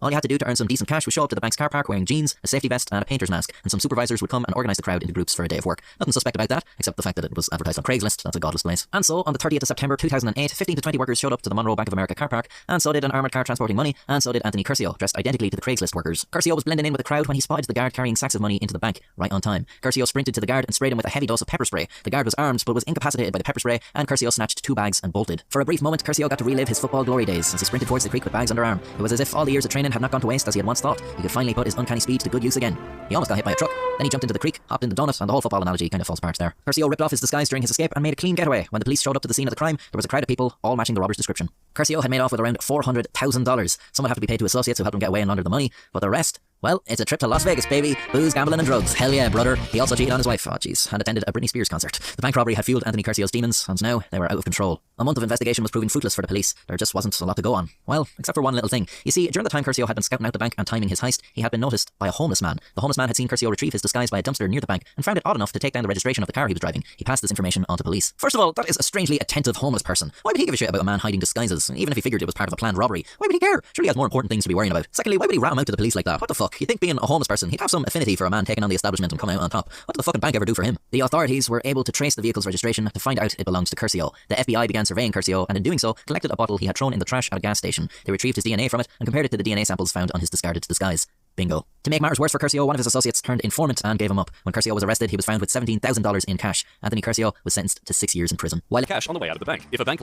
All you had to do to earn some decent cash was show up to the bank's car park wearing jeans, a safety vest and a painter's mask, and some supervisors would come and organise the crowd into groups for a day of work. Nothing suspect about that, except the fact that it was advertised on Craigslist. That's a godless place. And so, on the 30th of September 2008, 15 to 20 workers showed up to the Monroe Bank of America car park, and so did an armoured car transporting money, and so did Anthony Curcio, dressed identically to the Craigslist workers. Curcio was blending in with the crowd when he spotted the guard carrying sacks of money into the bank, right on time. Curcio sprinted to the guard and sprayed him with a heavy dose of pepper spray. The guard was armed, but was incapacitated by the pepper spray, and Curcio snatched 2 bags and bolted. For a brief moment, Curcio got to relive his football glory days as he sprinted towards the creek with bags under arm. It was as if all the years of training had not gone to waste as he had once thought. He could finally put his uncanny speed to good use again. He almost got hit by a truck. Then he jumped into the creek, hopped in the donut, and the whole football analogy kind of falls apart there. Curcio ripped off his disguise during his escape and made a clean getaway. When the police showed up to the scene of the crime, there was a crowd of people, all matching the robber's description. Curcio had made off with around $400,000. Some would have to be paid to associates who helped him get away and launder the money, but the rest... well, it's a trip to Las Vegas, baby. Booze, gambling and drugs. Hell yeah, brother. He also cheated on his wife, and attended a Britney Spears concert. The bank robbery had fueled Anthony Curcio's demons, and now they were out of control. A month of investigation was proving fruitless for the police. There just wasn't a lot to go on. Well, except for one little thing. You see, during the time Curcio had been scouting out the bank and timing his heist, he had been noticed by a homeless man. The homeless man had seen Curcio retrieve his disguise by a dumpster near the bank, and found it odd enough to take down the registration of the car he was driving. He passed this information on to police. First of all, that is a strangely attentive homeless person. Why would he give a shit about a man hiding disguises? Even if he figured it was part of a planned robbery, why would he care? Surely he has more important things to be worrying about. Secondly, why would he rat him out to the police like that? What the fuck? You'd think being a homeless person, he'd have some affinity for a man taking on the establishment and coming out on top. What did the fucking bank ever do for him? The authorities were able to trace the vehicle's registration to find out it belonged to Curcio. The FBI began surveying Curcio, and in doing so, collected a bottle he had thrown in the trash at a gas station. They retrieved his DNA from it and compared it to the DNA samples found on his discarded disguise. Bingo. To make matters worse for Curcio, one of his associates turned informant and gave him up. When Curcio was arrested, he was found with $17,000 in cash. Anthony Curcio was sentenced to 6 years in prison. While Cash on the way out of the bank. If a bank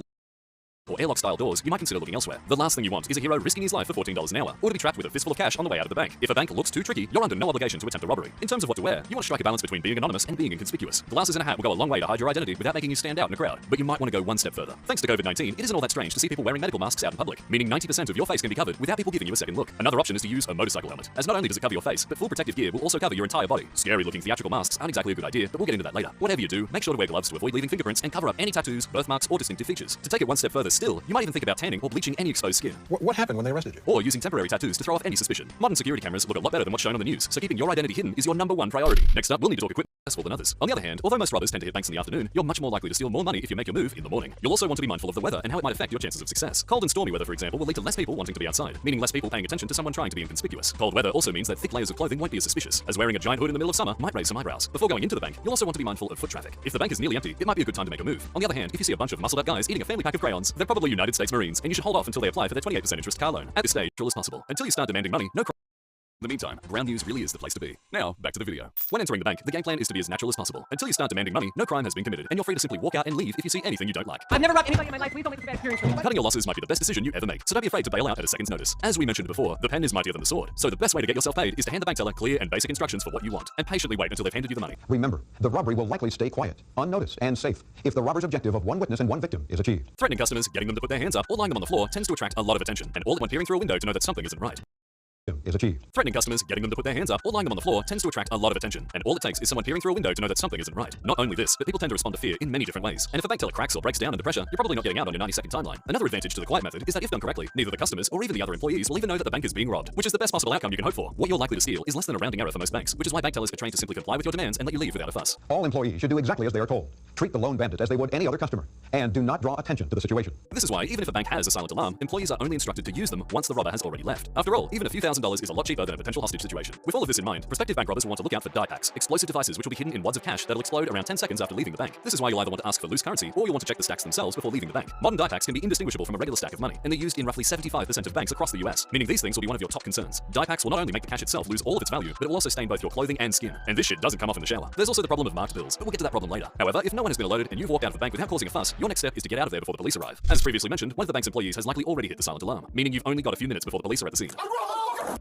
or airlock-style doors, you might consider looking elsewhere. The last thing you want is a hero risking his life for $14 an hour, or to be trapped with a fistful of cash on the way out of the bank. If a bank looks too tricky, you're under no obligation to attempt a robbery. In terms of what to wear, you want to strike a balance between being anonymous and being inconspicuous. Glasses and a hat will go a long way to hide your identity without making you stand out in a crowd, but you might want to go one step further. Thanks to COVID-19, it isn't all that strange to see people wearing medical masks out in public, meaning 90% of your face can be covered without people giving you a second look. Another option is to use a motorcycle helmet, as not only does it cover your face, but full protective gear will also cover your entire body. Scary-looking theatrical masks aren't exactly a good idea, but we'll get into that later. Whatever you do, make sure to wear gloves to avoid leaving fingerprints and cover up any tattoos, birthmarks, or distinctive features. To take it one step further still, you might even think about tanning or bleaching any exposed skin. What happened when they arrested you? Or using temporary tattoos to throw off any suspicion. Modern security cameras look a lot better than what's shown on the news, so keeping your identity hidden is your #1 priority. Next up, we'll need to talk equipment less than others. On the other hand, although most robbers tend to hit banks in the afternoon, you're much more likely to steal more money if you make your move in the morning. You'll also want to be mindful of the weather and how it might affect your chances of success. Cold and stormy weather, for example, will lead to less people wanting to be outside, meaning less people paying attention to someone trying to be inconspicuous. Cold weather also means that thick layers of clothing won't be as suspicious, as wearing a giant hood in the middle of summer might raise some eyebrows. Before going into the bank, you'll also want to be mindful of foot traffic. If the bank is nearly empty, it might be a good time to make a move. On the other hand, if you see a bunch of muscled up guys eating a family pack of crayons, they're probably United States Marines, and you should hold off until they apply for their 28% interest car loan. At this stage, as possible. Until you start demanding money, no crime. In the meantime, Ground News really is the place to be. Now, back to the video. When entering the bank, the game plan is to be as natural as possible. Until you start demanding money, no crime has been committed, and you're free to simply walk out and leave if you see anything you don't like. I've never robbed anybody in my life. Please don't make this a bad experience for me. Cutting your losses might be the best decision you ever make, so don't be afraid to bail out at a second's notice. As we mentioned before, the pen is mightier than the sword, so the best way to get yourself paid is to hand the bank teller clear and basic instructions for what you want, and patiently wait until they've handed you the money. Remember, the robbery will likely stay quiet, unnoticed, and safe if the robber's objective of one witness and one victim is achieved. Threatening customers, getting them to put their hands up, or lying them on the floor tends to attract a lot of attention, and all at one peering through a window to know that something isn't right. Is achieved. Threatening customers, getting them to put their hands up, or lying them on the floor tends to attract a lot of attention, and all it takes is someone peering through a window to know that something isn't right. Not only this, but people tend to respond to fear in many different ways, and if a bank teller cracks or breaks down under pressure, you're probably not getting out on your 90-second timeline. Another advantage to the quiet method is that if done correctly, neither the customers or even the other employees will even know that the bank is being robbed, which is the best possible outcome you can hope for. What you're likely to steal is less than a rounding error for most banks, which is why bank tellers are trained to simply comply with your demands and let you leave without a fuss. All employees should do exactly as they are told. Treat the lone bandit as they would any other customer, and do not draw attention to the situation. This is why, even if a bank has a silent alarm, employees are only instructed to use them once the robber has already left. After all, even a few $1,000s is a lot cheaper than a potential hostage situation. With all of this in mind, prospective bank robbers will want to look out for die packs, explosive devices which will be hidden in wads of cash that'll explode around 10 seconds after leaving the bank. This is why you'll either want to ask for loose currency, or you'll want to check the stacks themselves before leaving the bank. Modern die packs can be indistinguishable from a regular stack of money, and they're used in roughly 75% of banks across the US, meaning these things will be one of your top concerns. Die packs will not only make the cash itself lose all of its value, but it will also stain both your clothing and skin. And this shit doesn't come off in the shower. There's also the problem of marked bills, but we'll get to that problem later. However, if no one has been alerted and you've walked out of the bank without causing a fuss, your next step is to get out of there before the police arrive. As previously mentioned, one of the bank's employees has likely already hit the silent alarm, meaning you've only got a few minutes before the police are at the scene.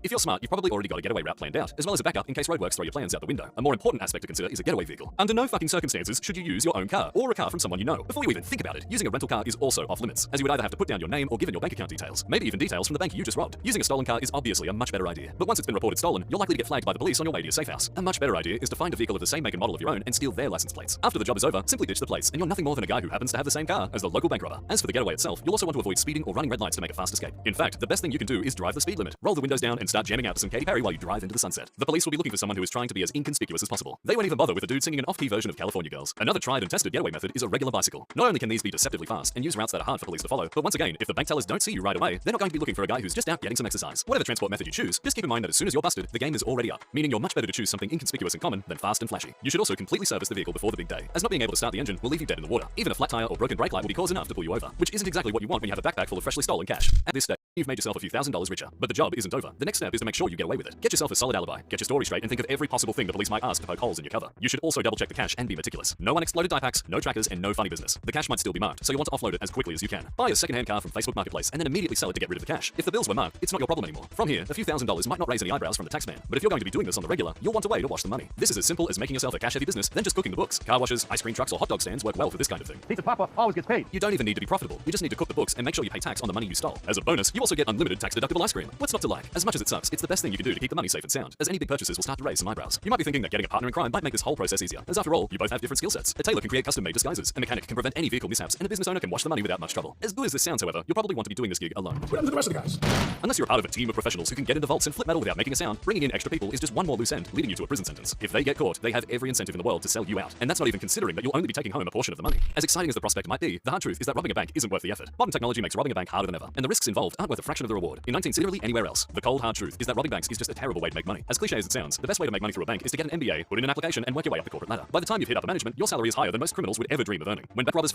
If you're smart, you've probably already got a getaway route planned out, as well as a backup in case roadworks throw your plans out the window. A more important aspect to consider is a getaway vehicle. Under no fucking circumstances should you use your own car, or a car from someone you know. Before you even think about it, using a rental car is also off limits, as you would either have to put down your name or give in your bank account details, maybe even details from the bank you just robbed. Using a stolen car is obviously a much better idea, but once it's been reported stolen, you're likely to get flagged by the police on your way to your safe house. A much better idea is to find a vehicle of the same make and model of your own and steal their license plates. After the job is over, simply ditch the plates, and you're nothing more than a guy who happens to have the same car as the local bank robber. As for the getaway itself, you'll also want to avoid speeding or running red lights to make a fast escape. In fact, the best thing you can do is drive the speed limit. Roll the windows down, down and start jamming out to some Katy Perry while you drive into the sunset. The police will be looking for someone who is trying to be as inconspicuous as possible. They won't even bother with a dude singing an off-key version of California Girls. Another tried and tested getaway method is a regular bicycle. Not only can these be deceptively fast and use routes that are hard for police to follow, but once again, if the bank tellers don't see you right away, they're not going to be looking for a guy who's just out getting some exercise. Whatever transport method you choose, just keep in mind that as soon as you're busted, the game is already up, meaning you're much better to choose something inconspicuous and common than fast and flashy. You should also completely service the vehicle before the big day, as not being able to start the engine will leave you dead in the water. Even a flat tire or broken brake light will be cause enough to pull you over, which isn't exactly what you want when you have a backpack full of freshly stolen cash. At this stage, you've made yourself a few $1,000s richer, but the job isn't over. The next step is to make sure you get away with it. Get yourself a solid alibi, get your story straight, and think of every possible thing the police might ask to poke holes in your cover. You should also double check the cash and be meticulous. No unexploded die packs, no trackers, and no funny business. The cash might still be marked, so you'll want to offload it as quickly as you can. Buy a second-hand car from Facebook Marketplace and then immediately sell it to get rid of the cash. If the bills were marked, it's not your problem anymore. From here, a few $1,000s might not raise any eyebrows from the taxman, but if you're going to be doing this on the regular, you'll want a way to wash the money. This is as simple as making yourself a cash-heavy business, then just cooking the books. Car washes, ice cream trucks, or hot dog stands work well for this kind of thing. Pizza Papa always gets paid. You don't even need to be profitable. You just need to cook the books and make sure you pay tax on the money you stole. As a bonus, you also get unlimited tax-deductible ice cream. What's not to like? As much as it sucks, it's the best thing you can do to keep the money safe and sound, as any big purchases will start to raise some eyebrows. You might be thinking that getting a partner in crime might make this whole process easier, as after all, you both have different skill sets. A tailor can create custom-made disguises, a mechanic can prevent any vehicle mishaps, and a business owner can wash the money without much trouble. As good as this sounds, however, you'll probably want to be doing this gig alone. What happened to the rest of the guys? Unless you're a part of a team of professionals who can get into vaults and flip metal without making a sound, bringing in extra people is just one more loose end, leading you to a prison sentence. If they get caught, they have every incentive in the world to sell you out, and that's not even considering that you'll only be taking home a portion of the money. As exciting as the prospect might be, the hard truth is that robbing a bank isn't worth the effort. Modern technology makes robbing a bank harder than ever, and the risks involved aren't worth a fraction of the reward. In 19 literally anywhere else, the cold hard truth is that robbing banks is just a terrible way to make money. As cliche as it sounds, the best way to make money through a bank is to get an MBA, put in an application, and work your way up the corporate ladder. By the time you've hit upper management, your salary is higher than most criminals would ever dream of earning. When bank robbers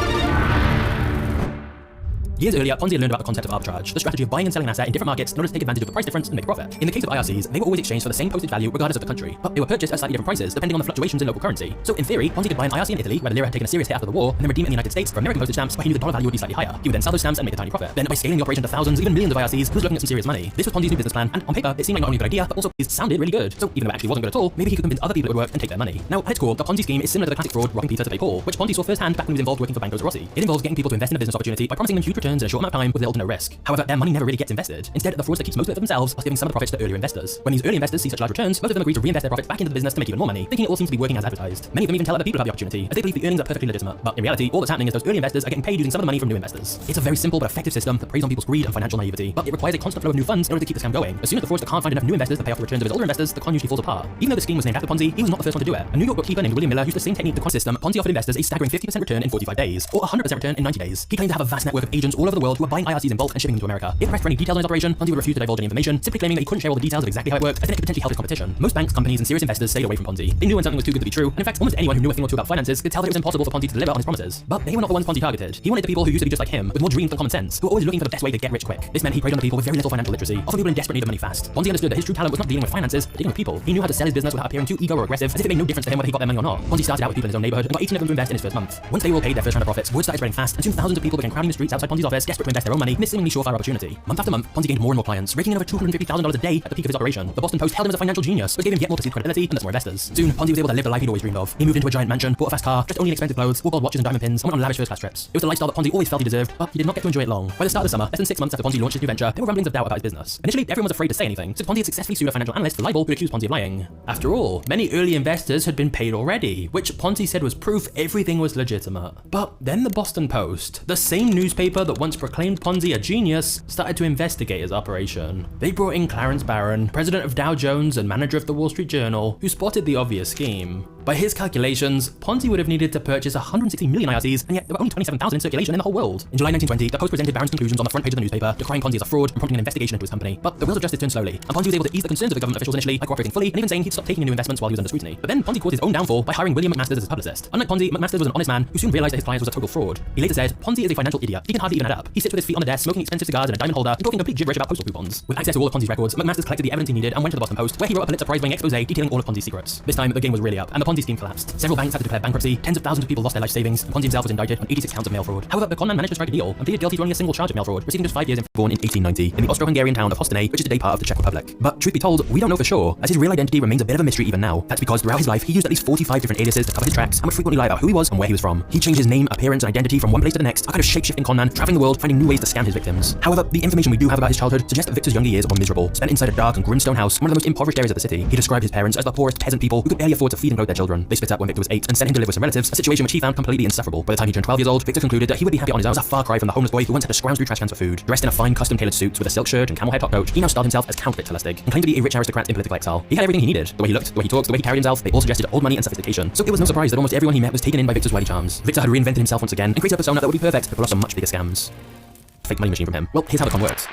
Years earlier, Ponzi had learned about the concept of arbitrage, the strategy of buying and selling an asset in different markets in order to take advantage of the price difference and make a profit. In the case of IRCs, they were always exchanged for the same postage value regardless of the country, but they were purchased at slightly different prices depending on the fluctuations in local currency. So in theory, Ponzi could buy an IRC in Italy, where the lira had taken a serious hit after the war, and then redeem it in the United States for American postage stamps, where he knew the dollar value would be slightly higher. He would then sell those stamps and make a tiny profit. Then by scaling the operation to thousands, even millions of IRCs, he was looking at some serious money. This was Ponzi's new business plan, and on paper, it seemed like not only a good idea, but also it sounded really good. So even though it actually wasn't good at all, maybe he could convince other people it would work and take their money. Now, at its core, the Ponzi scheme is similar to the classic fraud robbing Peter to pay Paul, which Ponzi saw firsthand back when he was involved working for Banco Rossi. It involves getting people to invest in a business opportunity by promising them huge returns in a short amount of time with little to no risk. However, their money never really gets invested. Instead, the fraudster keeps most of it for themselves, while giving some of the profits to earlier investors. When these early investors see such large returns, most of them agree to reinvest their profits back into the business to make even more money, thinking it all seems to be working as advertised. Many of them even tell other people about the opportunity, as they believe the earnings are perfectly legitimate. But in reality, all that's happening is those early investors are getting paid using some of the money from new investors. It's a very simple but effective system that preys on people's greed and financial naivety, but it requires a constant flow of new funds in order to keep the scam going. As soon as the fraudster can't find enough new investors to pay off the returns of his older investors, the con usually falls apart. Even though the scheme was named after Ponzi, he was not the first one to do it. A New York bookkeeper named William Miller used the same technique to con system. Ponzi offered investors a staggering 50% return in 45 days, or 100% return in 90 days. He claimed to have a vast network of agents all over the world who were buying IRCs in bulk and shipping them to America. If pressed for any details on his operation, Ponzi would refuse to divulge any information, simply claiming that he couldn't share all the details of exactly how it worked, as then it could potentially help his competition. Most banks, companies, and serious investors stayed away from Ponzi. They knew when something was too good to be true, and in fact, almost anyone who knew a thing or two about finances could tell that it was impossible for Ponzi to deliver on his promises. But they were not the ones Ponzi targeted. He wanted the people who used to be just like him, with more dreams than common sense, who were always looking for the best way to get rich quick. This meant he preyed on the people with very little financial literacy, often people in desperate need of money fast. Ponzi understood that his true talent was not dealing with finances, but dealing with people. He knew how to sell his business without appearing too ego or aggressive, as if it made no difference to him whether he got their money or not. Ponzi started out with people in his own neighborhood and got 18 of them to invest in his first month. Once they all paid their first round of profits, word started spreading fast, and soon thousands of people began crowding the streets outside Ponzi's office, desperate to invest their own money in this seemingly surefire opportunity. Month after month, Ponzi gained more and more clients, raking in over $250,000 a day at the peak of his operation. The Boston Post held him as a financial genius, which gave him yet more perceived credibility and thus more investors. Soon, Ponzi was able to live the life he'd always dreamed of. He moved into a giant mansion, bought a fast car, dressed only in expensive clothes, wore gold watches and diamond pins, and went on lavish first-class trips. It was the lifestyle that Ponzi always felt he deserved, but he did not get to enjoy it long. By the start of the summer, less than 6 months after Ponzi launched his new venture, there were rumblings of doubt about his business. Initially, everyone was afraid to say anything, since Ponzi had successfully sued a financial analyst for libel who accused Ponzi of lying. After all, many early investors had been paid already, which Ponzi said was proof everything was legitimate. But then the Boston Post, the same newspaper that once proclaimed Ponzi a genius, started to investigate his operation. They brought in Clarence Barron, president of Dow Jones and manager of the Wall Street Journal, who spotted the obvious scheme. By his calculations, Ponzi would have needed to purchase 160 million IRCs, and yet there were only 27,000 in circulation in the whole world. In July 1920, the Post presented Barron's conclusions on the front page of the newspaper, decrying Ponzi as a fraud and prompting an investigation into his company. But the wheels of justice turned slowly, and Ponzi was able to ease the concerns of the government officials initially by cooperating fully and even saying he'd stop taking new investments while he was under scrutiny. But then Ponzi caused his own downfall by hiring William McMasters as his publicist. Unlike Ponzi, McMasters was an honest man who soon realized that his client was a total fraud. He later said, Ponzi is a financial idiot. He can hardly even add up. He sits with his feet on the desk, smoking expensive cigars in a diamond holder, and talking complete gibberish about postal coupons. With access to all of Ponzi's records, McMasters collected the evidence he needed and went to the Boston Post, where he wrote a Pulitzer Prize-winning expose detailing all of Ponzi's secrets. This time, the game was really up, and the Ponzi scheme collapsed. Several banks had to declare bankruptcy, tens of thousands of people lost their life savings, and Ponzi himself was indicted on 86 counts of mail fraud. However, the conman managed to strike a deal and pleaded guilty to only a single charge of mail fraud, receiving just 5 years in. Born in 1890 in the Austro-Hungarian town of Hostany, which is today part of the Czech Republic. But truth be told, we don't know for sure, as his real identity remains a bit of a mystery even now. That's because throughout his life, he used at least 45 different aliases to cover his tracks and would frequently lie about who he was and where he was from. He changed his name, appearance, and identity from one place to the next, a kind of shape-shifting conman, traveling the world, finding new ways to scam his victims. However, the information we do have about his childhood suggests that Victor's younger years were miserable, spent inside a dark and grim stone house, one of the most impoverished areas of the city. He described his parents as the poorest peasant people who could barely afford to feed and clothe their children. They split up when Victor was 8 and sent him to live with some relatives, a situation which he found completely insufferable. By the time he turned 12 years old, Victor concluded that he would be happy on his own. It was a far cry from the homeless boy who once had to scrounge through trash cans for food. Dressed in a fine custom-tailored suit with a silk shirt and camel hair top coat, he now styled himself as Count Victor Lustig and claimed to be a rich aristocrat in political exile. He had everything he needed. The way he looked, the way he talked, the way he carried himself, they all suggested old money and sophistication. So it was no surprise that almost everyone he met was taken in by Victor's wily charms. Victor had reinvented himself once again and created a persona that would be perfect to pull off some much bigger scams. Fake money machine from him. Well, here's how the con works.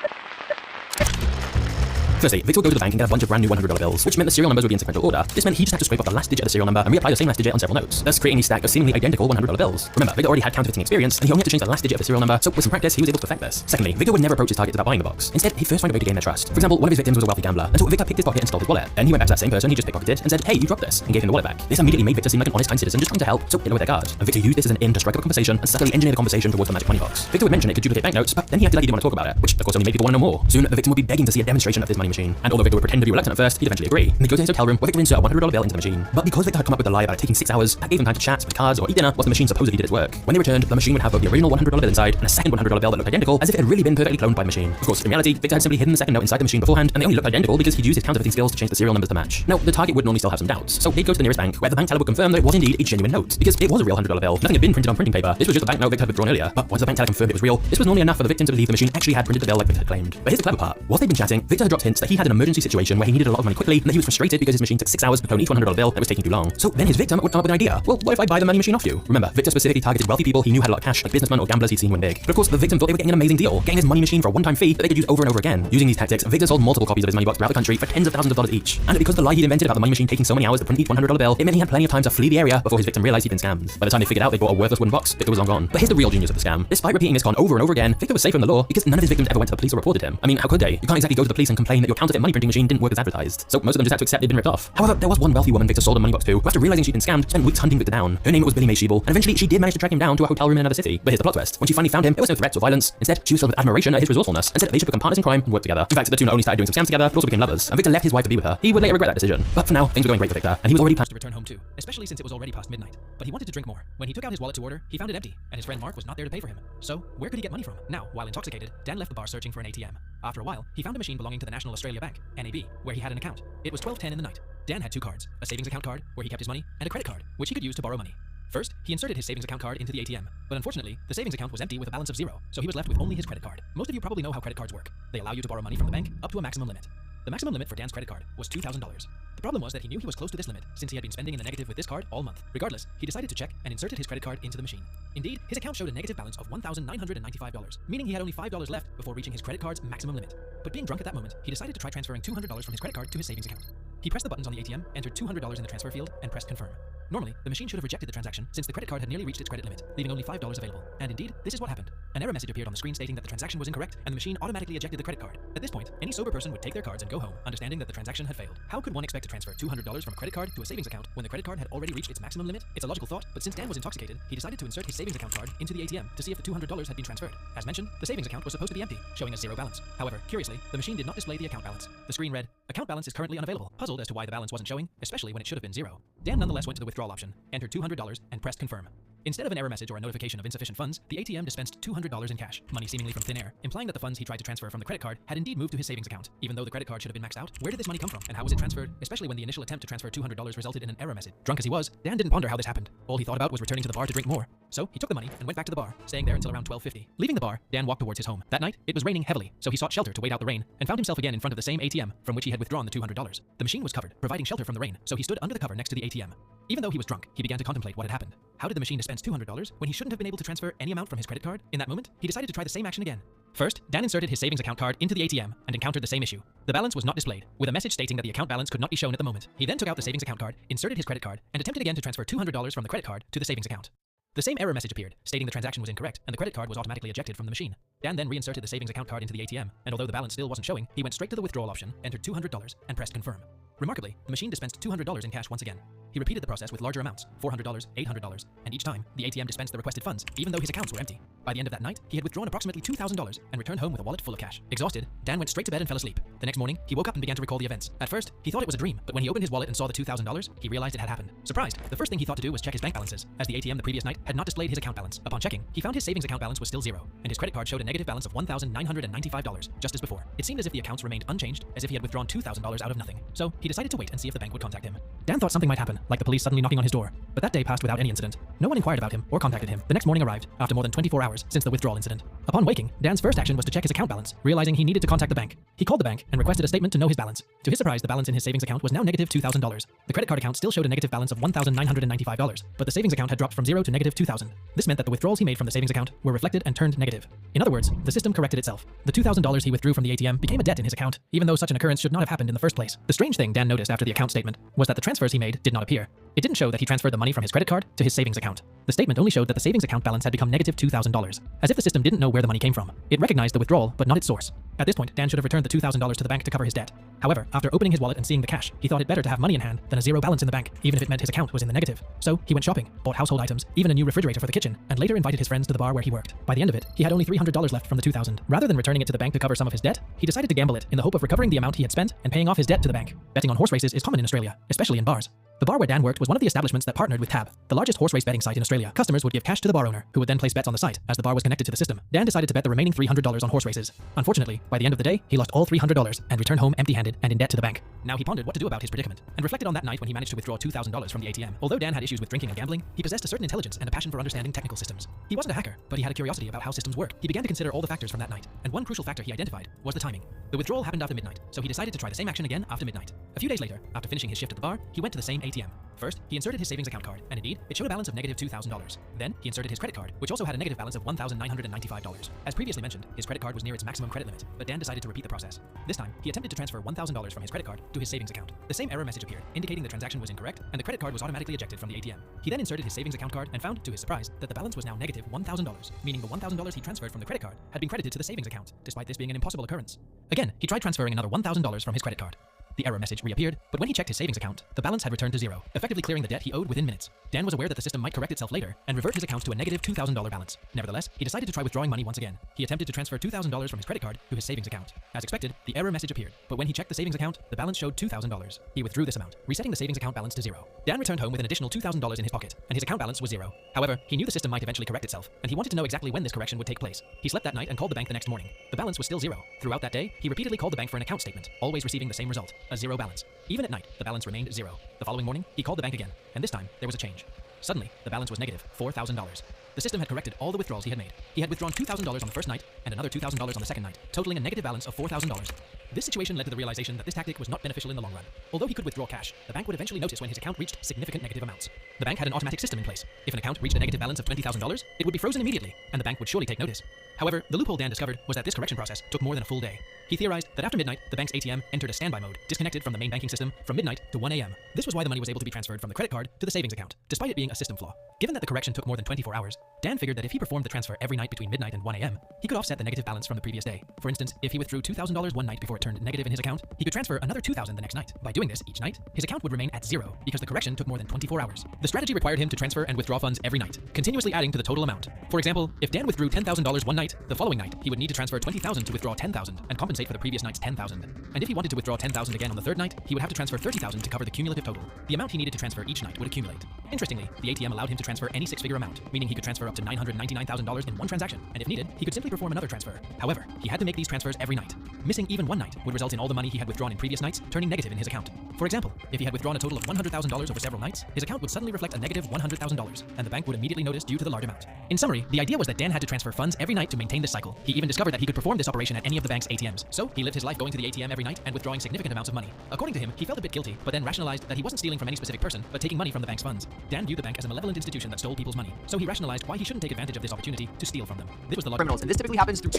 Firstly, Victor would go to the bank and get a bunch of brand new $100 bills, which meant the serial numbers would be in sequential order. This meant he just had to scrape off the last digit of the serial number and reapply the same last digit on several notes, thus creating a stack of seemingly identical $100 bills. Remember, Victor already had counterfeiting experience, and he only had to change the last digit of the serial number, so with some practice, he was able to perfect this. Secondly, Victor would never approach his targets about buying the box. Instead, he'd first find a way to gain their trust. For example, one of his victims was a wealthy gambler, and so Victor picked his pocket and stole his wallet. Then he went back to that same person he just pickpocketed and said, "Hey, you dropped this," and gave him the wallet back. This immediately made Victor seem like an honest, kind citizen just trying to help, so it lowered their guard. And Victor used this as an in to strike up a conversation and subtly engineer the conversation towards the magic money box. Victor would mention it could duplicate banknotes, but then he acted like he didn't want to talk about it, which of course only made people want to know more. Soon, the victim would be begging to see a demonstration of this money machine, and although Victor would pretend to be reluctant at first, he'd eventually agree. And he'd go to his hotel room where Victor would insert a $100 bill into the machine. But because Victor had come up with the lie about it taking 6 hours, that gave him time to chat, play cards, or eat dinner whilst the machine supposedly did its work. When they returned, the machine would have both the original $100 bill inside and a second $100 bill that looked identical, as if it had really been perfectly cloned by the machine. Of course, in reality, Victor had simply hidden the second note inside the machine beforehand, and they only looked identical because he'd used his counterfeiting skills to change the serial numbers to match. Now, the target would normally still have some doubts, so they'd go to the nearest bank, where the bank teller would confirm that it was indeed a genuine note, because it was a real $100 bill. Nothing had been printed on printing paper. This was just a banknote Victor had withdrawn earlier. But once the bank teller confirmed it was real, this was normally enough for the victim to believe the machine actually had printed the bill like Victor had claimed. But here's the clever part. Whilst they'd been chatting, Victor had dropped hints that he had an emergency situation where he needed a lot of money quickly, and that he was frustrated because his machine took 6 hours to clone each $100 bill that was taking too long. So then his victim would come up with an idea. Well, what if I buy the money machine off you? Remember, Victor specifically targeted wealthy people he knew had a lot of cash, like businessmen or gamblers he'd seen win big. But of course, the victim thought they were getting an amazing deal, getting his money machine for a one-time fee that they could use over and over again. Using these tactics, Victor sold multiple copies of his money box throughout the country for tens of thousands of dollars each. And because the lie he'd invented about the money machine taking so many hours to print each $100 bill, it meant he had plenty of time to flee the area before his victim realized he'd been scammed. By the time they figured out they bought a worthless wooden box, Victor was long gone. But here's the real genius of the scam. Despite repeating this con over and over again, Victor was safe from the law because none of his victims ever went to the police or reported him. I mean, how could they? You can't exactly go to the police and complain that your counterfeit money printing machine didn't work as advertised. So most of them just had to accept they'd been ripped off. However, there was one wealthy woman Victor sold a money box to who, after realizing she'd been scammed, spent weeks hunting Victor down. Her name was Billy Mae Sheeble, and eventually she did manage to track him down to a hotel room in another city. But here's the plot twist. When she finally found him, there was no threats or violence. Instead, she was filled with admiration at his resourcefulness and said that they should become partners in crime and work together. In fact, the two not only started doing some scams together, but also became lovers. And Victor left his wife to be with her. He would later regret that decision. But for now, things were going great for Victor, and he was already planning to return home too, especially since it was already past midnight. But he wanted to drink more. When he took out his wallet to order, he found it empty, and his friend Mark was not there to pay for him. So, where could he get money from? Now, while intoxicated, Dan left the bar searching for an ATM. After a while, he found a machine belonging to the National Australia Bank, NAB, where he had an account. It was 12:10 in the night. Dan had two cards, a savings account card, where he kept his money, and a credit card, which he could use to borrow money. First, he inserted his savings account card into the ATM, but unfortunately, the savings account was empty with a balance of 0, so he was left with only his credit card. Most of you probably know how credit cards work. They allow you to borrow money from the bank up to a maximum limit. The maximum limit for Dan's credit card was $2,000. The problem was that he knew he was close to this limit since he had been spending in the negative with this card all month. Regardless, he decided to check and inserted his credit card into the machine. Indeed, his account showed a negative balance of $1,995, meaning he had only $5 left before reaching his credit card's maximum limit. But being drunk at that moment, he decided to try transferring $200 from his credit card to his savings account. He pressed the buttons on the ATM, entered $200 in the transfer field, and pressed confirm. Normally, the machine should have rejected the transaction since the credit card had nearly reached its credit limit, leaving only $5 available. And indeed, this is what happened. An error message appeared on the screen stating that the transaction was incorrect, and the machine automatically ejected the credit card. At this point, any sober person would take their cards and go home, understanding that the transaction had failed. How could one expect to transfer $200 from a credit card to a savings account when the credit card had already reached its maximum limit? It's a logical thought, but since Dan was intoxicated, he decided to insert his savings account card into the ATM to see if the $200 had been transferred. As mentioned, the savings account was supposed to be empty, showing a 0 balance. However, curiously, the machine did not display the account balance. The screen read, "Account balance is currently unavailable." Puzzled as to why the balance wasn't showing, especially when it should have been 0, Dan nonetheless went to the withdrawal option, entered $200, and pressed confirm. Instead of an error message or a notification of insufficient funds, the ATM dispensed $200 in cash, money seemingly from thin air, implying that the funds he tried to transfer from the credit card had indeed moved to his savings account. Even though the credit card should have been maxed out, where did this money come from, and how was it transferred, especially when the initial attempt to transfer $200 resulted in an error message? Drunk as he was, Dan didn't ponder how this happened. All he thought about was returning to the bar to drink more. So he took the money and went back to the bar, staying there until around 12:50. Leaving the bar, Dan walked towards his home. That night, it was raining heavily, so he sought shelter to wait out the rain, and found himself again in front of the same ATM from which he had withdrawn the $200. The machine was covered, providing shelter from the rain, so he stood under the cover next to the ATM. Even though he was drunk, he began to contemplate what had happened. How did the machine dispense $200 when he shouldn't have been able to transfer any amount from his credit card? In that moment, he decided to try the same action again. First, Dan inserted his savings account card into the ATM and encountered the same issue. The balance was not displayed, with a message stating that the account balance could not be shown at the moment. He then took out the savings account card, inserted his credit card, and attempted again to transfer $200 from the credit card to the savings account. The same error message appeared, stating the transaction was incorrect and the credit card was automatically ejected from the machine. Dan then reinserted the savings account card into the ATM, and although the balance still wasn't showing, he went straight to the withdrawal option, entered $200, and pressed confirm. Remarkably, the machine dispensed $200 in cash once again. He repeated the process with larger amounts, $400, $800, and each time, the ATM dispensed the requested funds, even though his accounts were empty. By the end of that night, he had withdrawn approximately $2,000 and returned home with a wallet full of cash. Exhausted, Dan went straight to bed and fell asleep. The next morning, he woke up and began to recall the events. At first, he thought it was a dream, but when he opened his wallet and saw the $2,000, he realized it had happened. Surprised, the first thing he thought to do was check his bank balances, as the ATM the previous night had not displayed his account balance. Upon checking, he found his savings account balance was still 0, and his credit card showed a negative balance of $1,995, just as before. It seemed as if the accounts remained unchanged, as if he had withdrawn $2,000 out of nothing. So, he decided to wait and see if the bank would contact him. Dan thought something might happen, again, like the police suddenly knocking on his door. But that day passed without any incident. No one inquired about him or contacted him. The next morning arrived, after more than 24 hours since the withdrawal incident. Upon waking, Dan's first action was to check his account balance, realizing he needed to contact the bank. He called the bank and requested a statement to know his balance. To his surprise, the balance in his savings account was now negative $2,000. The credit card account still showed a negative balance of $1,995, but the savings account had dropped from $0 to negative $2,000. This meant that the withdrawals he made from the savings account were reflected and turned negative. In other words, the system corrected itself. The $2,000 he withdrew from the ATM became a debt in his account, even though such an occurrence should not have happened in the first place. The strange thing Dan noticed after the account statement was that the transfers he made did not appear. It didn't show that he transferred the money from his credit card to his savings account. The statement only showed that the savings account balance had become negative $2,000, as if the system didn't know where the money came from. It recognized the withdrawal, but not its source. At this point, Dan should have returned the $2,000 to the bank to cover his debt. However, after opening his wallet and seeing the cash, he thought it better to have money in hand than a zero balance in the bank, even if it meant his account was in the negative. So, he went shopping, bought household items, even a new refrigerator for the kitchen, and later invited his friends to the bar where he worked. By the end of it, he had only $300 left from the $2,000. Rather than returning it to the bank to cover some of his debt, he decided to gamble it in the hope of recovering the amount he had spent and paying off his debt to the bank. Betting on horse races is common in Australia, especially in bars. The bar where Dan worked was one of the establishments that partnered with Tab, the largest horse race betting site in Australia. Customers would give cash to the bar owner, who would then place bets on the site, as the bar was connected to the system. Dan decided to bet the remaining $300 on horse races. Unfortunately, by the end of the day, he lost all $300 and returned home empty-handed and in debt to the bank. Now he pondered what to do about his predicament, and reflected on that night when he managed to withdraw $2,000 from the ATM. Although Dan had issues with drinking and gambling, he possessed a certain intelligence and a passion for understanding technical systems. He wasn't a hacker, but he had a curiosity about how systems work. He began to consider all the factors from that night, and one crucial factor he identified was the timing. The withdrawal happened after midnight, so he decided to try the same action again after midnight. A few days later, after finishing his shift at the bar, he went to the same ATM. First, he inserted his savings account card, and indeed, it showed a balance of negative $2,000. Then, he inserted his credit card, which also had a negative balance of $1,995. As previously mentioned, his credit card was near its maximum credit limit, but Dan decided to repeat the process. This time, he attempted to transfer $1,000 from his credit card to his savings account. The same error message appeared, indicating the transaction was incorrect, and the credit card was automatically ejected from the ATM. He then inserted his savings account card and found, to his surprise, that the balance was now negative $1,000, meaning the $1,000 he transferred from the credit card had been credited to the savings account, despite this being an impossible occurrence. Again, he tried transferring another $1,000 from his credit card. The error message reappeared, but when he checked his savings account, the balance had returned to zero, effectively clearing the debt he owed within minutes. Dan was aware that the system might correct itself later and revert his account to a negative $2,000 balance. Nevertheless, he decided to try withdrawing money once again. He attempted to transfer $2,000 from his credit card to his savings account. As expected, the error message appeared, but when he checked the savings account, the balance showed $2,000. He withdrew this amount, resetting the savings account balance to zero. Dan returned home with an additional $2,000 in his pocket, and his account balance was zero. However, he knew the system might eventually correct itself, and he wanted to know exactly when this correction would take place. He slept that night and called the bank the next morning. The balance was still zero. Throughout that day, he repeatedly called the bank for an account statement, always receiving the same result, a zero balance. Even at night, the balance remained zero. The following morning, he called the bank again, and this time, there was a change. Suddenly, the balance was negative $4,000. The system had corrected all the withdrawals he had made. He had withdrawn $2,000 on the first night and another $2,000 on the second night, totaling a negative balance of $4,000. This situation led to the realization that this tactic was not beneficial in the long run. Although he could withdraw cash, the bank would eventually notice when his account reached significant negative amounts. The bank had an automatic system in place. If an account reached a negative balance of $20,000, it would be frozen immediately, and the bank would surely take notice. However, the loophole Dan discovered was that this correction process took more than a full day. He theorized that after midnight, the bank's ATM entered a standby mode, disconnected from the main banking system from midnight to 1 a.m. This was why the money was able to be transferred from the credit card to the savings account, despite it being a system flaw. Given that the correction took more than 24 hours, Dan figured that if he performed the transfer every night between midnight and 1 a.m., he could offset the negative balance from the previous day. For instance, if he withdrew $2,000 one night before it turned negative in his account, he could transfer another $2,000 the next night. By doing this each night, his account would remain at zero because the correction took more than 24 hours. The strategy required him to transfer and withdraw funds every night, continuously adding to the total amount. For example, if Dan withdrew $10,000 one night, the following night he would need to transfer $20,000 to withdraw $10,000 and compensate for the previous night's $10,000. And if he wanted to withdraw $10,000 again on the third night, he would have to transfer $30,000 to cover the cumulative total. The amount he needed to transfer each night would accumulate. Interestingly, the ATM allowed him to transfer any six-figure amount, meaning he could transfer up to $999,000 in one transaction, and if needed, he could simply perform another transfer. However, he had to make these transfers every night. Missing even one night would result in all the money he had withdrawn in previous nights turning negative in his account. For example, if he had withdrawn a total of $100,000 over several nights, his account would suddenly reflect a negative $100,000, and the bank would immediately notice due to the large amount. In summary, the idea was that Dan had to transfer funds every night to maintain this cycle. He even discovered that he could perform this operation at any of the bank's ATMs, so he lived his life going to the ATM every night and withdrawing significant amounts of money. According to him, he felt a bit guilty, but then rationalized that he wasn't stealing from any specific person, but taking money from the bank's funds. Dan viewed the bank as a malevolent institution that stole people's money, so he rationalized why he shouldn't take advantage of this opportunity to steal from them. This was the criminals, and this typically happens through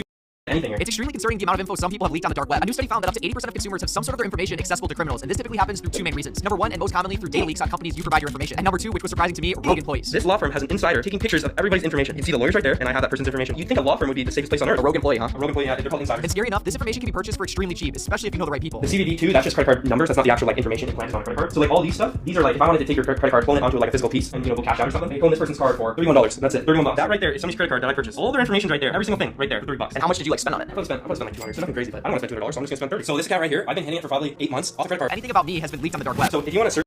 anything. It's extremely concerning the amount of info some people have leaked on the dark web. A new study found that up to 80% of consumers have some sort of their information accessible to criminals, and this typically happens through two main reasons. Number one, and most commonly through data leaks on companies you provide your information. And number two, which was surprising to me, rogue employees. This law firm has an insider taking pictures of everybody's information. You can see the lawyers right there, and I have that person's information. You'd think a law firm would be the safest place on earth. A rogue employee, huh? A rogue employee, yeah, they're called insiders. And scary enough, this information can be purchased for extremely cheap, especially if you know the right people. The CVV too, that's just credit card numbers. That's not the actual information implanted on a credit card. So all these stuff, these are if I wanted to take your credit card, pull it onto a physical piece, and go cash out or something. I own this person's card for $31. That's it, $31. That right there is somebody's credit card that I purchased. All their information's right there, every single thing right there for $30. And how much did you spend on it? I would spend like $200. So nothing crazy, but I don't want to spend $200, so I'm just gonna spend $30. So this account right here, I've been hitting it for probably 8 months off the credit card. Anything about me has been leaked on the dark web. So if you want to search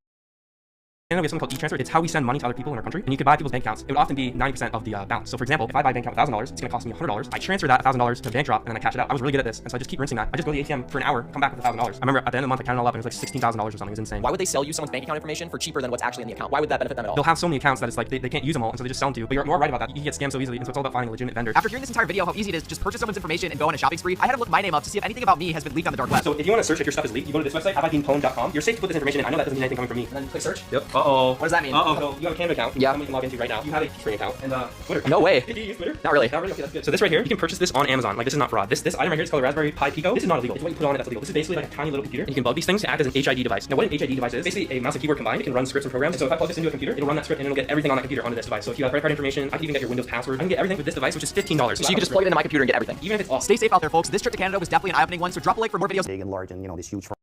And then we have something called e-transfer. It's how we send money to other people in our country. And you could buy people's bank accounts. It would often be 90% of the balance. So for example, if I buy a bank account with $1,000, it's going to cost me $100. I transfer that $1,000 to a bank drop and then I cash it out. I was really good at this. And so I just keep rinsing that. I just go to the ATM for an hour, come back with $1,000. I remember at the end of the month, I counted it all up and it was like $16,000 or something. It was insane. Why would they sell you someone's bank account information for cheaper than what's actually in the account? Why would that benefit them at all? They'll have so many accounts that it's like they can't use them all, and so they just sell them to you. But you're right about that. You can get scammed so easily, and so it's all about finding a legitimate vendor. After hearing this entire video, how easy it is to just purchase someone's information and go on a shopping spree, I had to look my name up to see if anything about me has been leaked on the dark web. So if you want to search if your stuff is leaked, you go to this website, haveibeenpwned.com. You're safe to put this information in. I know that doesn't mean anything coming from me. And then click search. Yep. Uh-oh. What does that mean? Uh-oh. So you have a Canva account. Yeah. Something you can log into right now. You have a Teespring account and Twitter. No way. Do you use Twitter? Not really. Not really. Okay, that's good. So this right here, you can purchase this on Amazon. Like this is not fraud. This item right here is called a Raspberry Pi Pico. This is not illegal. It's what you put on it that's illegal. This is basically like a tiny little computer. And you can bug these things to act as an HID device. Now what an HID device is, basically a mouse and keyboard combined. It can run scripts and programs. And so if I plug this into a computer, it'll run that script and it'll get everything on that computer onto this device. So if you have credit card information, I can even get your Windows password. I can get everything with this device, which is $15. So you can just plug it into my computer and get everything. Even if it's off. Stay safe out there, folks. This trip to Canada was definitely an eye-opening one, so drop a like for more videos. Big and large and, this huge firm.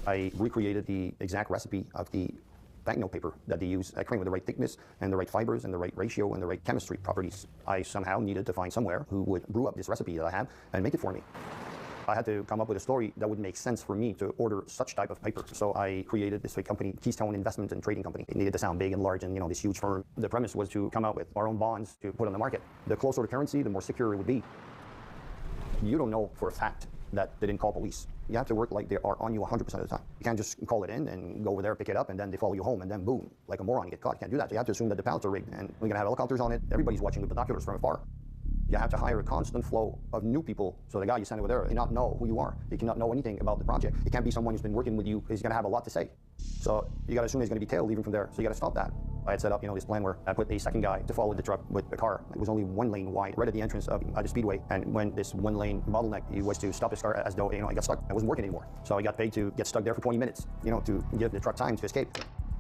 I recreated the exact recipe of the banknote paper that they use at Crane with the right thickness and the right fibers and the right ratio and the right chemistry properties. I somehow needed to find somewhere who would brew up this recipe that I have and make it for me. I had to come up with a story that would make sense for me to order such type of paper. So I created this fake company, Keystone Investment and Trading Company. It needed to sound big and large and, this huge firm. The premise was to come out with our own bonds to put on the market. The closer to currency, the more secure it would be. You don't know for a fact that they didn't call police. You have to work like they are on you 100% of the time. You can't just call it in and go over there, pick it up, and then they follow you home, and then boom, like a moron, you get caught. You can't do that. You have to assume that the pallets are rigged, and we're gonna have helicopters on it. Everybody's watching with binoculars from afar. You have to hire a constant flow of new people. So the guy you send over there, they cannot know who you are. They cannot know anything about the project. It can't be someone who's been working with you. He's gonna have a lot to say. So you gotta assume he's gonna be tailed even from there. So you gotta stop that. I had set up, this plan where I put a second guy to follow the truck with the car. It was only 1 lane wide, right at the entrance of the speedway. And when this 1 lane bottleneck, he was to stop his car as though, I got stuck. I wasn't working anymore. So I got paid to get stuck there for 20 minutes, to give the truck time to escape.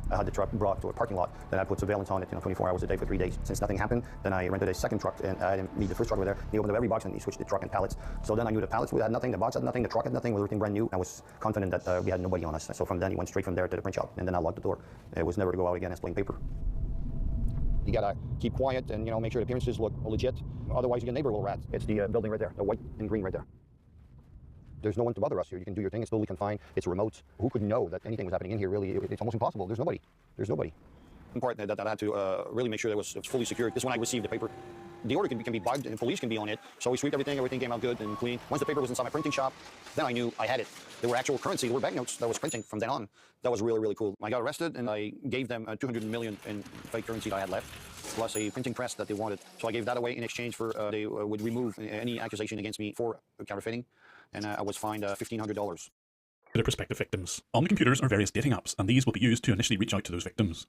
I had the truck brought to a parking lot, then I put surveillance on it, 24 hours a day for 3 days. Since nothing happened, then I rented a second truck, and I didn't need the first truck over there. He opened up every box and he switched the truck and pallets. So then I knew the pallets had nothing, the box had nothing, the truck had nothing, everything brand new. I was confident that we had nobody on us. So from then he went straight from there to the print shop, and then I locked the door. It was never to go out again as plain paper. You gotta keep quiet and make sure the appearances look legit. Otherwise, your neighbor will rat. It's the building right there, the white and green right there. There's no one to bother us here. You can do your thing. It's totally confined. It's remote. Who could know that anything was happening in here? Really, it's almost impossible. There's nobody. There's nobody. One part that I had to really make sure that it was fully secured. This is when I received the paper. The order can be bugged and police can be on it. So we sweeped everything. Everything came out good and clean. Once the paper was inside my printing shop, then I knew I had it. There were actual currency. There were banknotes that was printing from then on. That was really, really cool. I got arrested and I gave them 200 million in fake currency that I had left, plus a printing press that they wanted. So I gave that away in exchange for they would remove any accusation against me for counterfeiting. And I was fined $1,500. The prospective victims. On the computers are various dating apps, and these will be used to initially reach out to those victims.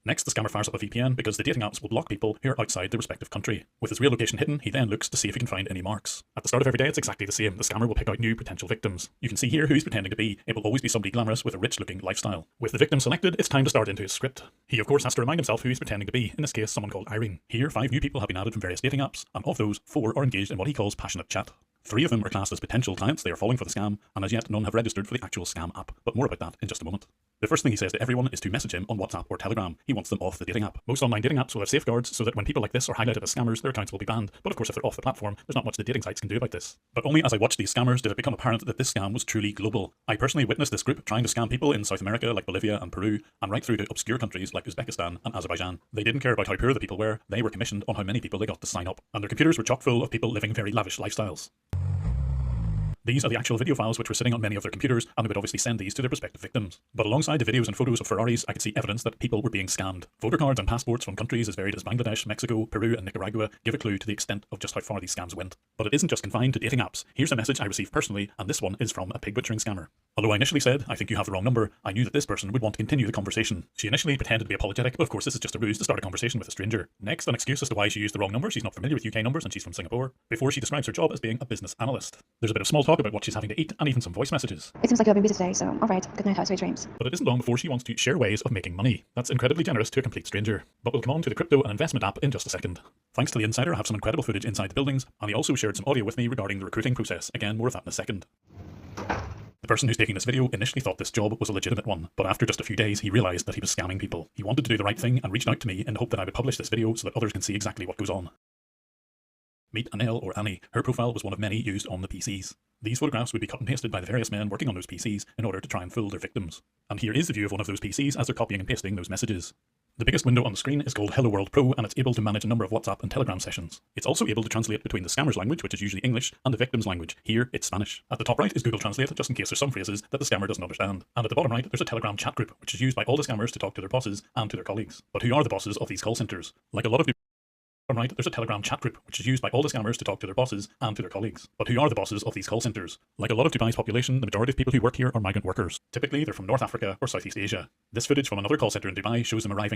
Next, the scammer fires up a VPN because the dating apps will block people who are outside their respective country. With his real location hidden, he then looks to see if he can find any marks. At the start of every day, it's exactly the same. The scammer will pick out new potential victims. You can see here who he's pretending to be. It will always be somebody glamorous with a rich-looking lifestyle. With the victim selected, it's time to start into his script. He, of course, has to remind himself who he's pretending to be, in this case, someone called Irene. Here, 5 new people have been added from various dating apps, and of those, 4 are engaged in what he calls passionate chat. 3 of them are classed as potential clients. They are falling for the scam, and as yet none have registered for the actual scam app. But more about that in just a moment. The first thing he says to everyone is to message him on WhatsApp or Telegram. He wants them off the dating app. Most online dating apps will have safeguards so that when people like this are highlighted as scammers, their accounts will be banned. But of course, if they're off the platform, there's not much the dating sites can do about this. But only as I watched these scammers did it become apparent that this scam was truly global. I personally witnessed this group trying to scam people in South America like Bolivia and Peru, and right through to obscure countries like Uzbekistan and Azerbaijan. They didn't care about how poor the people were. They were commissioned on how many people they got to sign up. And their computers were chock full of people living very lavish lifestyles. These are the actual video files which were sitting on many of their computers, and they would obviously send these to their prospective victims. But alongside the videos and photos of Ferraris, I could see evidence that people were being scammed. Voter cards and passports from countries as varied as Bangladesh, Mexico, Peru and Nicaragua give a clue to the extent of just how far these scams went. But it isn't just confined to dating apps. Here's a message I received personally, and this one is from a pig butchering scammer. Although I initially said, I think you have the wrong number, I knew that this person would want to continue the conversation. She initially pretended to be apologetic, but of course this is just a ruse to start a conversation with a stranger. Next, an excuse as to why she used the wrong number. She's not familiar with UK numbers and she's from Singapore. Before she describes her job as being a business analyst. There's a bit of small talk about what she's having to eat and even some voice messages. It seems like you're having busy today, so alright, good night, sweet dreams. But it isn't long before she wants to share ways of making money. That's incredibly generous to a complete stranger. But we'll come on to the crypto and investment app in just a second. Thanks to the insider, I have some incredible footage inside the buildings, and he also shared some audio with me regarding the recruiting process. Again, more of that in a second. The person who's taking this video initially thought this job was a legitimate one, but after just a few days he realised that he was scamming people. He wanted to do the right thing and reached out to me in the hope that I would publish this video so that others can see exactly what goes on. Meet Anel or Annie. Her profile was one of many used on the PCs. These photographs would be cut and pasted by the various men working on those PCs in order to try and fool their victims. And here is the view of one of those PCs as they're copying and pasting those messages. The biggest window on the screen is called Hello World Pro, and it's able to manage a number of WhatsApp and Telegram sessions. It's also able to translate between the scammer's language, which is usually English, and the victim's language. Here, it's Spanish. At the top right is Google Translate, just in case there's some phrases that the scammer doesn't understand. And at the bottom right, there's a Telegram chat group, which is used by all the scammers to talk to their bosses and to their colleagues. But who are the bosses of these call centers? Like a lot of right, there's a Telegram chat group, which is used by all the scammers to talk to their bosses and to their colleagues. But who are the bosses of these call centers? Like a lot of Dubai's population, the majority of people who work here are migrant workers. Typically, they're from North Africa or Southeast Asia. This footage from another call center in Dubai shows them arriving